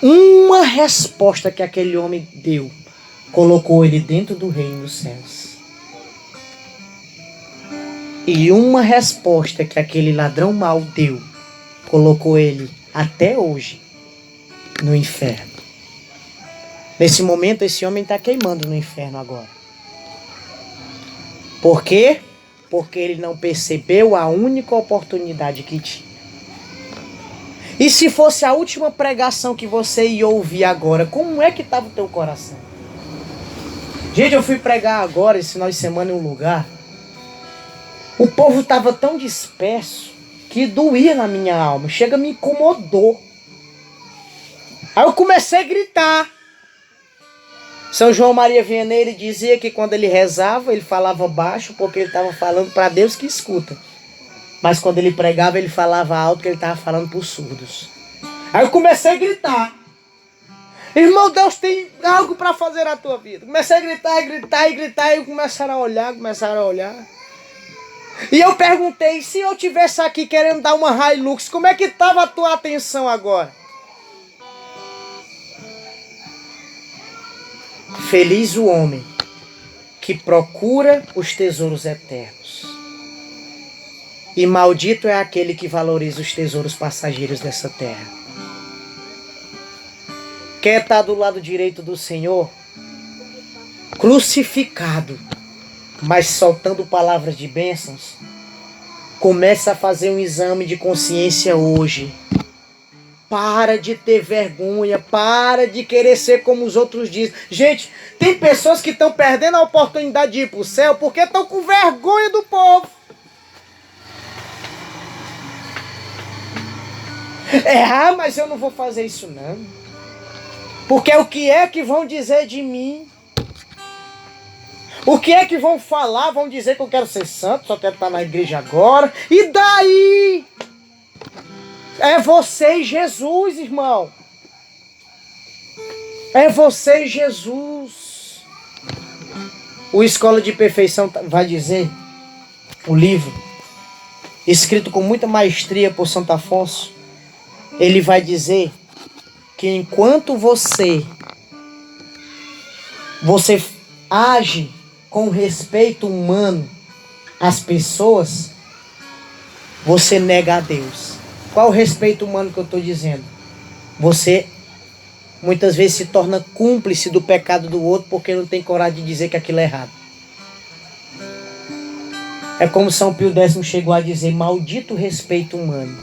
Uma resposta que aquele homem deu, colocou ele dentro do reino dos céus. E uma resposta que aquele ladrão mau deu, colocou ele até hoje no inferno. Nesse momento, esse homem está queimando no inferno agora. Por quê? Porque ele não percebeu a única oportunidade que tinha. E se fosse a última pregação que você ia ouvir agora, como é que estava o teu coração? Gente, eu fui pregar agora, esse final de semana, em um lugar. O povo estava tão disperso que doía na minha alma. Chega, me incomodou. Aí eu comecei a gritar. São João Maria Vianney, ele dizia que quando ele rezava, ele falava baixo, porque ele estava falando para Deus que escuta. Mas quando ele pregava, ele falava alto, que ele estava falando para os surdos. Aí eu comecei a gritar. Irmão, Deus tem algo para fazer na tua vida. Comecei a gritar, e começaram a olhar. E eu perguntei, se eu tivesse aqui querendo dar uma Hilux, como é que estava a tua atenção agora? Feliz o homem que procura os tesouros eternos. E maldito é aquele que valoriza os tesouros passageiros dessa terra. Quer estar do lado direito do Senhor? Crucificado, mas soltando palavras de bênçãos? Começa a fazer um exame de consciência hoje. Para de ter vergonha, para de querer ser como os outros dizem. Gente, tem pessoas que estão perdendo a oportunidade de ir para o céu porque estão com vergonha do povo. Mas eu não vou fazer isso não. Porque o que é que vão dizer de mim? O que é que vão falar? Vão dizer que eu quero ser santo, só quero estar na igreja agora. E daí? É você e Jesus, irmão. É você e Jesus. O Escola de Perfeição vai dizer, o livro, escrito com muita maestria por Santo Afonso, ele vai dizer que enquanto você age com respeito humano às pessoas, você nega a Deus. Qual o respeito humano que eu estou dizendo? Você muitas vezes se torna cúmplice do pecado do outro porque não tem coragem de dizer que aquilo é errado. É como São Pio X chegou a dizer: maldito respeito humano.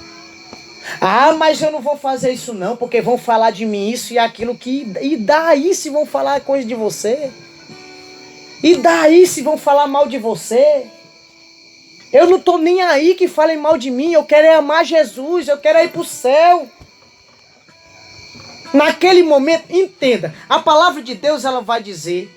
Ah, mas eu não vou fazer isso não, porque vão falar de mim isso e aquilo que... E daí se vão falar coisa de você? E daí se vão falar mal de você? Eu não estou nem aí que falem mal de mim, eu quero é amar Jesus, eu quero é ir para o céu. Naquele momento, entenda, a palavra de Deus ela vai dizer,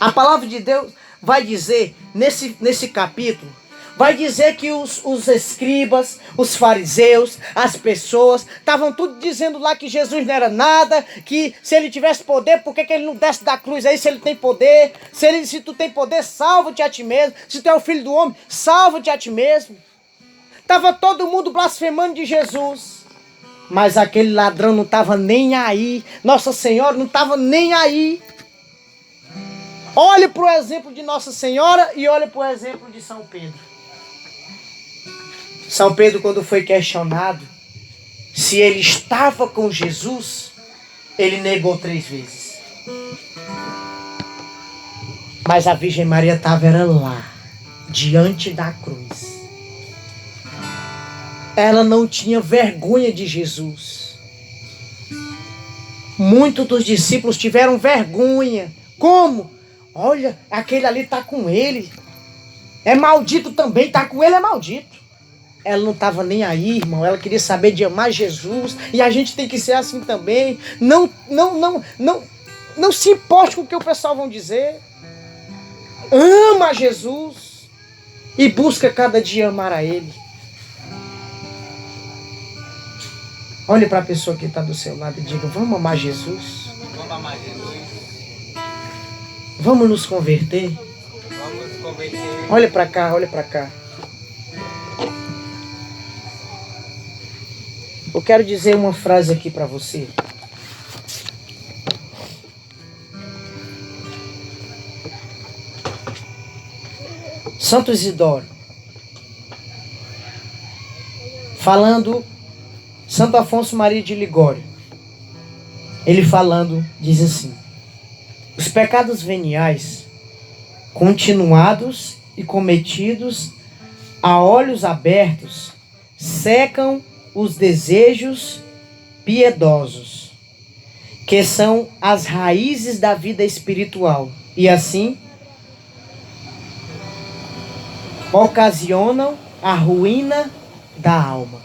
a palavra de Deus vai dizer, nesse capítulo, vai dizer que os escribas, os fariseus, as pessoas, estavam tudo dizendo lá que Jesus não era nada, que se ele tivesse poder, por que ele não desce da cruz aí se ele tem poder? Se tu tem poder, salva-te a ti mesmo. Se tu é o filho do homem, salva-te a ti mesmo. Estava todo mundo blasfemando de Jesus. Mas aquele ladrão não estava nem aí. Nossa Senhora não estava nem aí. Olhe para o exemplo de Nossa Senhora e olhe para o exemplo de São Pedro. São Pedro, quando foi questionado se ele estava com Jesus, ele negou 3 vezes. Mas a Virgem Maria estava lá, diante da cruz. Ela não tinha vergonha de Jesus. Muitos dos discípulos tiveram vergonha. Como? Olha, aquele ali está com ele. É maldito também, está com ele, é maldito. Ela não estava nem aí, irmão. Ela queria saber de amar Jesus. E a gente tem que ser assim também. Não se importe com o que o pessoal vão dizer. Ama Jesus. E busca cada dia amar a Ele. Olhe para a pessoa que está do seu lado e diga: vamos amar Jesus. Vamos amar Jesus. Vamos nos converter. Vamos nos converter. Olha para cá, olha para cá. Eu quero dizer uma frase aqui para você. Santo Isidoro, falando, Santo Afonso Maria de Ligório, ele falando, diz assim: os pecados veniais, continuados e cometidos a olhos abertos, secam os desejos piedosos, que são as raízes da vida espiritual, e assim ocasionam a ruína da alma.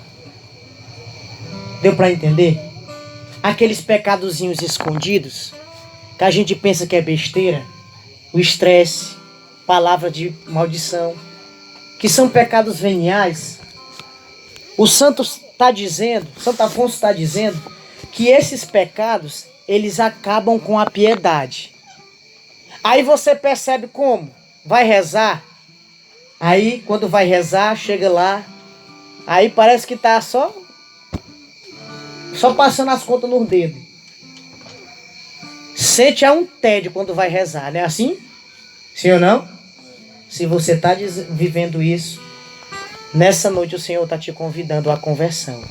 Deu para entender? Aqueles pecadozinhos escondidos, que a gente pensa que é besteira, o estresse, palavra de maldição, que são pecados veniais. O Santo está dizendo, Santo Afonso está dizendo, que esses pecados, eles acabam com a piedade. Aí você percebe como? Vai rezar. Aí, quando vai rezar, chega lá. Aí parece que está só passando as contas nos dedos. Sente um tédio quando vai rezar, não é assim? Sim ou não? Se você está vivendo isso, nessa noite o Senhor está te convidando à conversão.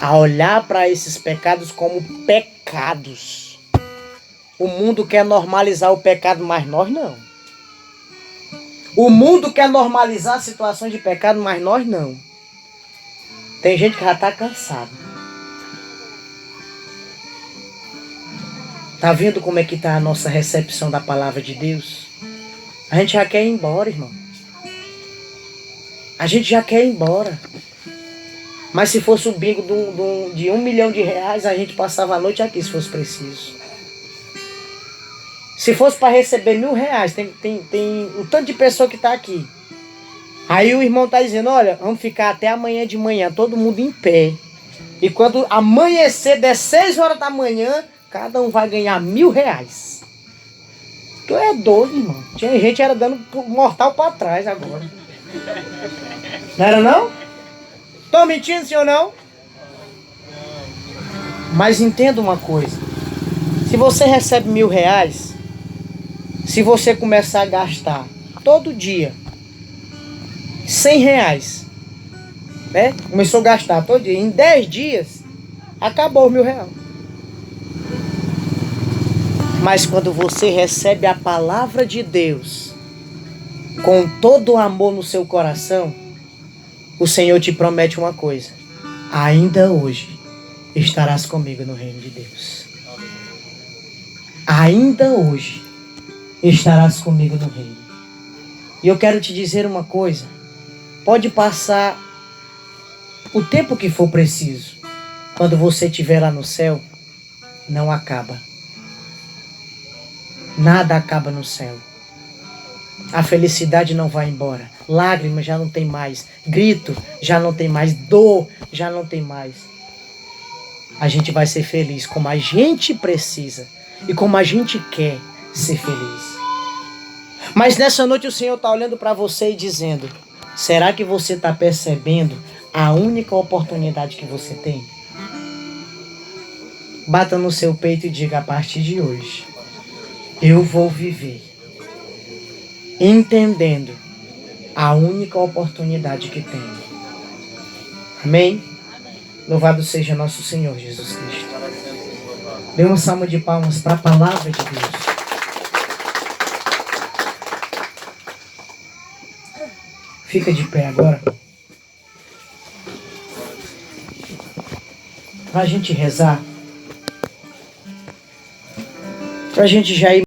A olhar para esses pecados como pecados. O mundo quer normalizar o pecado, mas nós não. O mundo quer normalizar situações de pecado, mas nós não. Tem gente que já está cansado. Tá vendo como é que está a nossa recepção da palavra de Deus? A gente já quer ir embora, irmão. A gente já quer ir embora. Mas se fosse o bingo de 1 milhão de reais, a gente passava a noite aqui, se fosse preciso. Se fosse para receber R$1.000, tem o tanto de pessoa que está aqui. Aí o irmão está dizendo: olha, vamos ficar até amanhã de manhã, todo mundo em pé. E quando amanhecer, der 6 horas da manhã, cada um vai ganhar R$1.000. Tu é doido, irmão. Tinha gente que era dando mortal para trás agora. Não era não? Tô mentindo, senhor, não? Mas entenda uma coisa. Se você recebe R$1.000, Se você começar a gastar todo dia R$ 100, né? Começou a gastar todo dia. Em 10 dias, acabou os R$ 1.000. Mas quando você recebe a palavra de Deus com todo o amor no seu coração, o Senhor te promete uma coisa: ainda hoje estarás comigo no reino de Deus. Ainda hoje estarás comigo no reino. E eu quero te dizer uma coisa: pode passar o tempo que for preciso. Quando você estiver lá no céu, não acaba. Nada acaba no céu. A felicidade não vai embora. Lágrimas já não tem mais. Grito já não tem mais. Dor já não tem mais. A gente vai ser feliz como a gente precisa e como a gente quer ser feliz. Mas nessa noite o Senhor está olhando para você e dizendo: será que você está percebendo a única oportunidade que você tem? Bata no seu peito e diga: a partir de hoje eu vou viver entendendo a única oportunidade que tenho. Amém? Louvado seja nosso Senhor Jesus Cristo. Dê uma salva de palmas para a palavra de Deus. Fica de pé agora. Para a gente rezar. Para a gente já ir